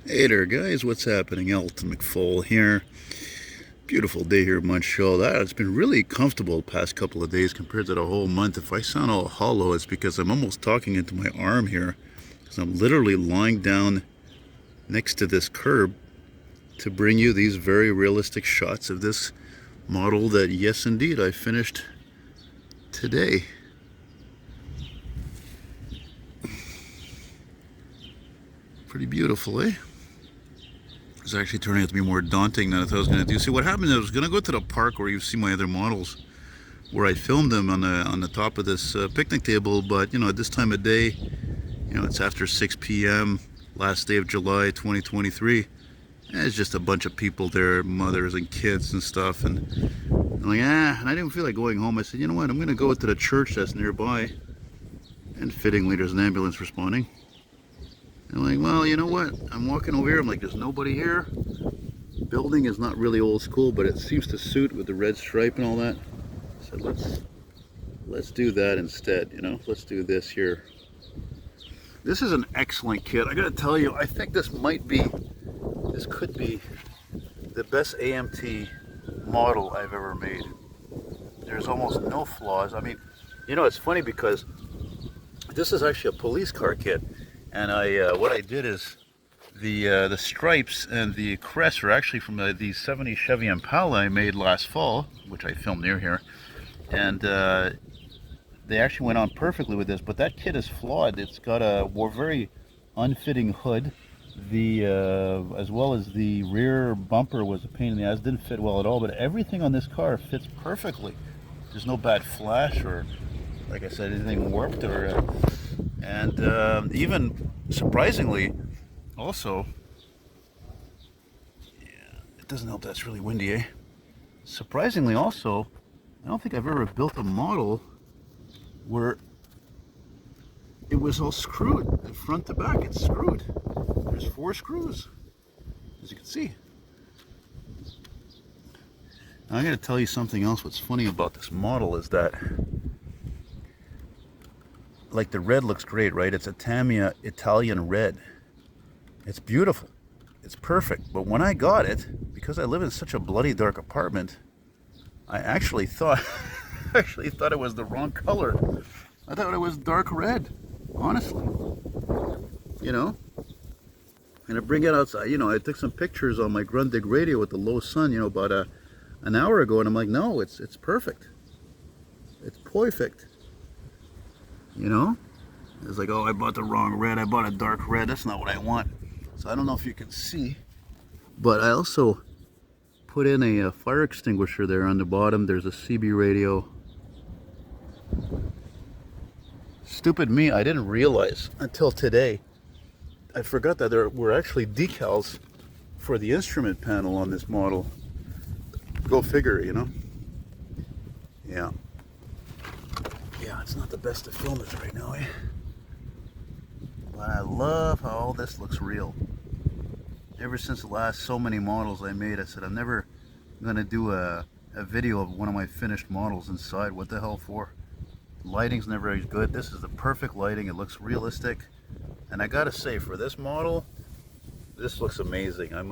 Hey there guys, what's happening? Elton McFall here. Beautiful day here in Montreal. It's been really comfortable the past couple of days compared to the whole month. If I sound all hollow, it's because I'm almost talking into my arm here. Because I'm literally lying down next to this curb to bring you these very realistic shots of this model that, yes indeed, I finished today. Pretty beautiful, eh? It's actually turning out to be more daunting than I thought I was going to do. See, what happened is I was going to go to the park where you see my other models, where I filmed them on the top of this picnic table. But at this time of day, it's after 6 p.m. last day of July 2023. And it's just a bunch of people there, mothers and kids and stuff. And I'm like, and I didn't feel like going home. I said, you know what? I'm going to go to the church that's nearby. And fittingly, there's an ambulance responding. I'm like, well, you know what? I'm walking over here. I'm like, there's nobody here. Building is not really old school, but it seems to suit with the red stripe and all that. So let's do that instead. Let's do this here. This is an excellent kit. I gotta tell you, I think this could be the best AMT model I've ever made. There's almost no flaws. I mean, it's funny because this is actually a police car kit. And what I did is the stripes and the crest are actually from the 70 Chevy Impala I made last fall, which I filmed near here, and they actually went on perfectly with this. But that kit is flawed. It's got a very unfitting hood. As well as the rear bumper was a pain in the ass. Didn't fit well at all. But everything on this car fits perfectly. There's no bad flash or, like I said, anything warped or. And even surprisingly, also, it doesn't help that it's really windy, eh? Surprisingly also, I don't think I've ever built a model where it was all screwed. The front to back, it's screwed. There's 4 screws, as you can see. Now, I gotta tell you something else. What's funny about this model is that, like, the red looks great, right? It's a Tamiya Italian red. It's beautiful. It's perfect. But when I got it, because I live in such a bloody dark apartment, I actually thought it was the wrong color. I thought it was dark red, honestly. And I bring it outside. I took some pictures on my Grundig radio with the low sun, about an hour ago, and I'm like, no, it's perfect. It's perfect. It's like, oh, I bought the wrong red. I bought a dark red. That's not what I want. So I don't know if you can see, but I also put in a fire extinguisher there on the bottom. There's a CB radio. Stupid me, I didn't realize until today. I forgot that there were actually decals for the instrument panel on this model. Go figure, Yeah. Yeah, it's not the best to film this right now, eh? But I love how all this looks real. Ever since the last so many models I made, I said I'm never gonna do a video of one of my finished models inside. What the hell for? Lighting's never as good. This is the perfect lighting. It looks realistic. And I gotta say, for this model, this looks amazing. I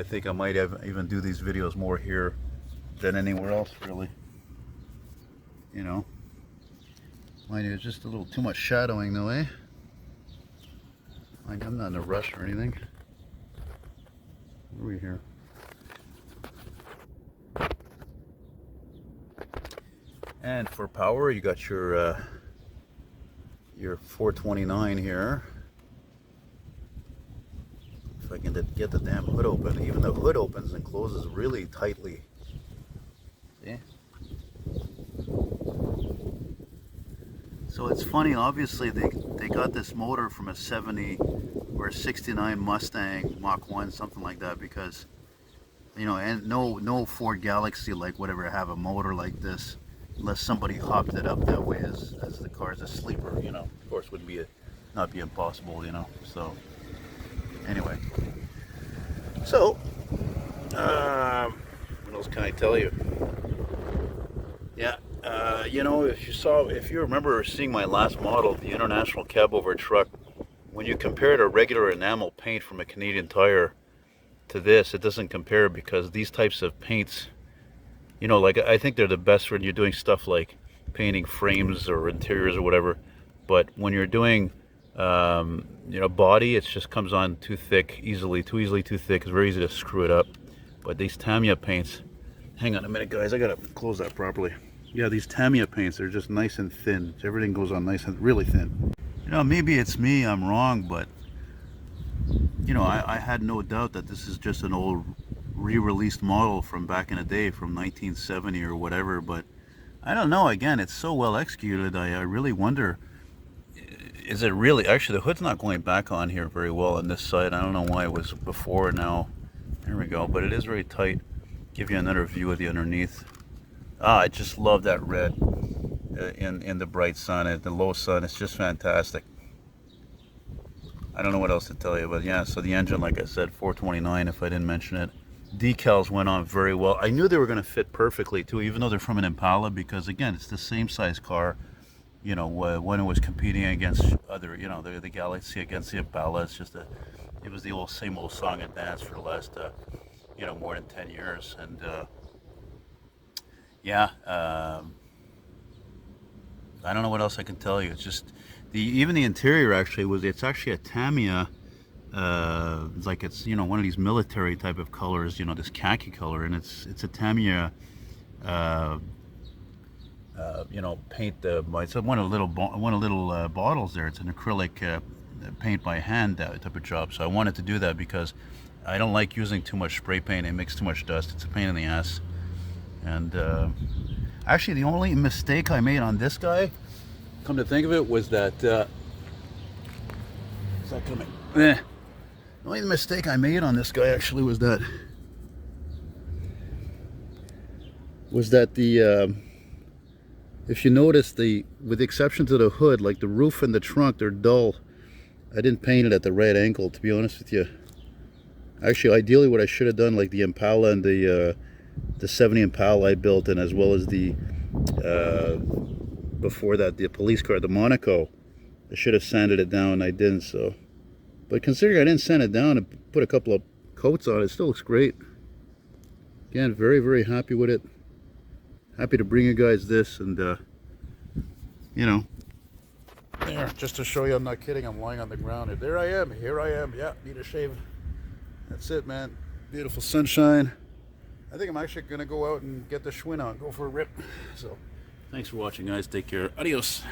think I might even do these videos more here than anywhere else, really. Mind you, it's just a little too much shadowing though, eh? Like, I'm not in a rush or anything. What are we here? And for power, you got your 429 here. If I can get the damn hood open. Even the hood opens and closes really tightly. See? So it's funny, obviously they got this motor from a 70 or a 69 Mustang Mach 1, something like that, because and no Ford Galaxie like whatever have a motor like this unless somebody hopped it up that way as the car's a sleeper, of course would not be impossible, so anyway. So what else can I tell you? Yeah, if you remember seeing my last model, the International Cab Over Truck when you compare a regular enamel paint from a Canadian Tire to this, it doesn't compare, because these types of paints, you know, like, I think they're the best when you're doing stuff like painting frames or interiors or whatever. But when you're doing, you know, body, it just comes on too thick, too easily too thick. It's very easy to screw it up. But these Tamiya paints, hang on a minute, guys, I gotta close that properly. Yeah, these Tamiya paints, they're just nice and thin. Everything goes on nice and really thin. You know, maybe it's me, I'm wrong, but you know, I had no doubt that this is just an old re-released model from back in the day, from 1970 or whatever. But I don't know, again, it's so well executed. I really wonder, is it really, actually the hood's not going back on here very well on this side. I don't know why it was before. Now there we go, but it is very tight. Give you another view of the underneath. I just love that red in the bright sun, at the low sun. It's just fantastic. I don't know what else to tell you, but yeah, so the engine, like I said, 429 if I didn't mention it. Decals went on very well. I knew they were going to fit perfectly too, even though they're from an Impala, because again, it's the same size car. You know, when it was competing against other, you know, the Galaxie against the Impala, it's just it was the same old song and dance for the last, you know, more than 10 years. And yeah, I don't know what else I can tell you. It's just even the interior it's actually a Tamiya. It's like, it's, you know, one of these military type of colors, you know, this khaki color, and it's a Tamiya. You know, paint. It's one of the little bottles there. It's an acrylic paint by hand type of job. So I wanted to do that because I don't like using too much spray paint. It makes too much dust. It's a pain in the ass. And actually, the only mistake I made on this guy, come to think of it, was that is that coming? The only mistake I made on this guy actually was that the if you notice, with the exception to the hood, like the roof and the trunk, they're dull. I didn't paint it at the right angle, to be honest with you. Actually, ideally what I should have done, like the Impala and the 70 Impala I built, and as well as the before that, the police car, the Monaco, I should have sanded it down. I didn't. So, but considering I didn't sand it down and put a couple of coats on it, it still looks great. Again, very, very happy with it. Happy to bring you guys this, and you know, there, just to show you I'm not kidding. I'm lying on the ground, and there I am. Here I am. Yeah, need a shave. That's it, man. Beautiful sunshine. I think I'm actually gonna go out and get the Schwinn on, go for a rip. So thanks for watching, guys. Take care. Adios.